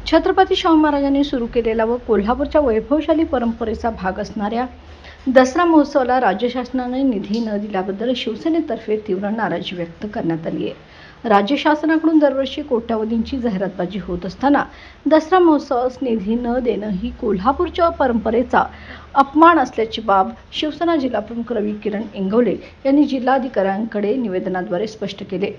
छत्रपती शाहू महाराजांनी सुरू केलेला व कोल्हापूरच्या वैभवशाली परंपरेचा भाग असणाऱ्या दसरा महोत्सवाला राज्य शासनाने निधी न दिल्याबद्दल शिवसेनेतर्फे तीव्र नाराजी व्यक्त करण्यात आली आहे। राज्य शासनाकडून दरवर्षी कोट्यवधींची जाहिरातबाजी होत असताना दसरा महोत्सवास निधी न देणं ही कोल्हापूरच्या परंपरेचा अपमान असल्याची बाब शिवसेना जिल्हाप्रमुख रवी किरण इंगवले यांनी जिल्हाधिकाऱ्यांकडे निवेदनाद्वारे स्पष्ट केले।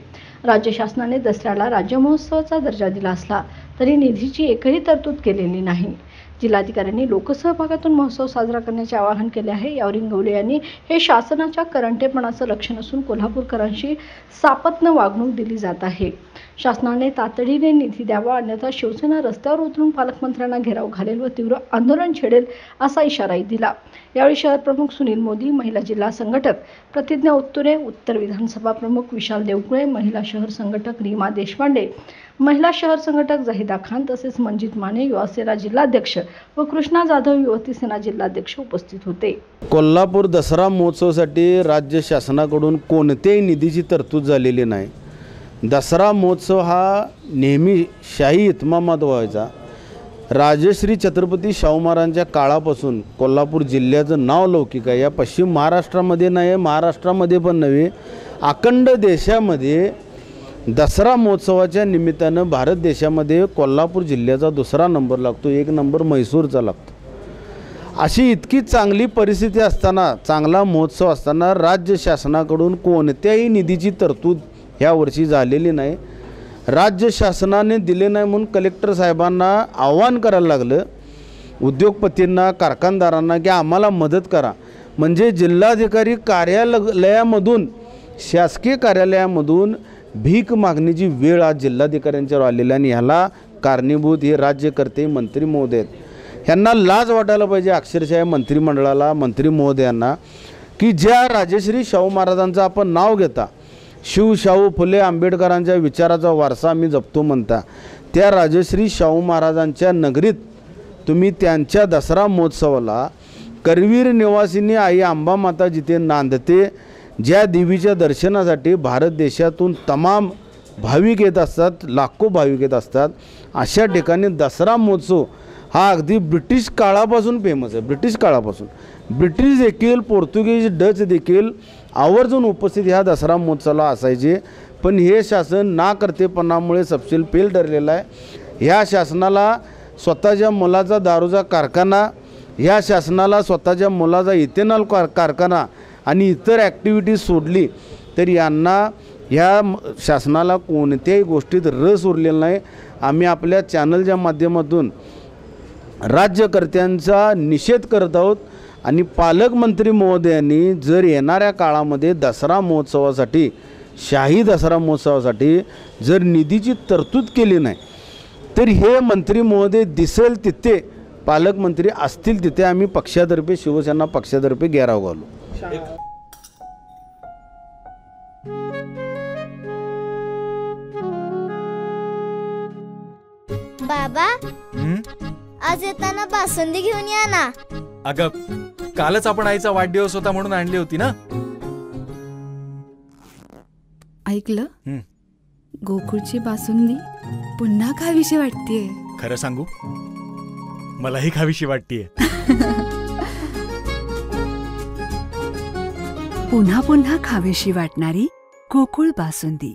राज्य शासनाने दसऱ्याला राज्य महोत्सवाचा दर्जा दिला असला तरी निधीची एकही तरतूद केलेली नाही। जिल्हाधिकाऱ्यांनी लोकसहभागातून महोत्सव साजरा करण्याचे आवाहन केले आहे। यावर इंगवले यांनी हे शासनाच्या करंटेपणाचं लक्षण असून कोल्हापूरकरांशी सापत्न वागणूक दिली जात आहे। शासनाने तातडीने निधी द्यावा, अन्यथा शिवसेना रस्त्यावर उतरून पालकमंत्र्यांना घेराव घालेल व तीव्र आंदोलन छेडेल असा इशाराही दिला। यावेळी शहर प्रमुख सुनील मोदी, महिला जिल्हा संघटक प्रतिज्ञा उत्तुरे, उत्तर विधानसभा प्रमुख विशाल देवकुळे, महिला शहर संघटक रीमा देशपांडे, महिला शहर संघटक जाहिदा खान तसेच मंजित माने, युवा सेना जिल्हाध्यक्ष व कृष्णा जाधव युवती सेना जिल्हाध्यक्ष उपस्थित होते। कोल्हापूर दसरा महोत्सवासाठी राज्य शासनाकडून कोणत्याही निधीची तरतूद झालेली नाही। दसरा महोत्सव हा नेहमी शाही इतमामात व्हायचा। राजश्री छत्रपती शाहू महाराजांच्या काळापासून कोल्हापूर जिल्ह्याचं नाव लौकिक आहे। या पश्चिम महाराष्ट्रामध्ये नाही, महाराष्ट्रामध्ये पण नव्हे, अखंड देशामध्ये दसरा महोत्सवाच्या निमित्तानं भारत देशामध्ये कोल्हापूर जिल्ह्याचा दुसरा नंबर लागतो, एक नंबर म्हैसूरचा लागतो। अशी इतकी चांगली परिस्थिती असताना, चांगला महोत्सव असताना राज्य शासनाकडून कोणत्याही निधीची तरतूद ह्या वर्षी झालेली नाही। राज्य शासनाने दिले नाही म्हणून कलेक्टर साहेबांना आव्हान करायला लागलं, उद्योगपतींना, कारखानदारांना, की आम्हाला मदत करा। म्हणजे जिल्हाधिकारी कार्यालयामधून, शासकीय कार्यालयामधून भीक मागण्याची वेळ आज जिल्हाधिकाऱ्यांच्यावर आलेली आणि ह्याला कारणीभूत हे राज्यकर्ते, मंत्री महोदय आहेत। ह्यांना लाज वाटायला पाहिजे अक्षरशः मंत्रिमंडळाला, मंत्री महोदयांना, की ज्या राजश्री शाहू महाराजांचं आपण नाव घेता, शाहू फुले आंबेडकरांच्या विचाराचा वारसा आम्ही जपतो म्हणता, त्या राजश्री शाहू महाराजांच्या नगरीत तुम्ही त्यांच्या दसरा महोत्सवाला करवीर निवासिनी आई अंबामाता जिथे नांदते, ज्या देवीच्या दर्शनासाठी भारत देशातून तमाम भाविक येत असतात, लाखो भाविक येत असतात, अशा ठिकाणी दसरा महोत्सव हा अगदी ब्रिटिश काळापासून फेमस आहे। ब्रिटिश काळापासून ब्रिटिश देखील, पोर्तुगीज, डच देखील आवर्जून उपस्थित ह्या दसरा महोत्सवाला असायचे। पण हे शासन नाकर्तेपणामुळे सपशेल फेल ठरलेलं आहे। ह्या शासनाला स्वतःच्या मुलाचा दारूचा कारखाना, ह्या शासनाला स्वतःच्या मुलाचा इथेनॉल कारखाना आणि इतर ॲक्टिव्हिटीज सोडली तर यांना, ह्या शासनाला कोणत्याही गोष्टीत रस उरलेला नाही। आम्ही आपल्या चॅनलच्या माध्यमातून राज्यकर्त्यांचा निषेध करत आहोत आणि पालकमंत्री महोदयांनी जर येणाऱ्या काळामध्ये दसरा महोत्सवासाठी, शाही दसरा महोत्सवासाठी जर निधीची तरतूद केली नाही तर हे मंत्री महोदय दिसेल तिथे, पालकमंत्री असतील तिथे आम्ही पक्षातर्फे, शिवसेना पक्षातर्फे घेराव घालू। बाबा, आज येताना बासुंदी घेऊन या ना। अगं, कालच आपण आईचा वाढदिवस होता म्हणून आणली होती ना। ऐकलं, गोकुळची बासुंदी पुन्हा खावीशी वाटतेय। खरं सांगू, मलाही खावीशी वाटतेय। पुन्हा पुन्हा खावीशी वाटणारी गोकुळ बासुंदी।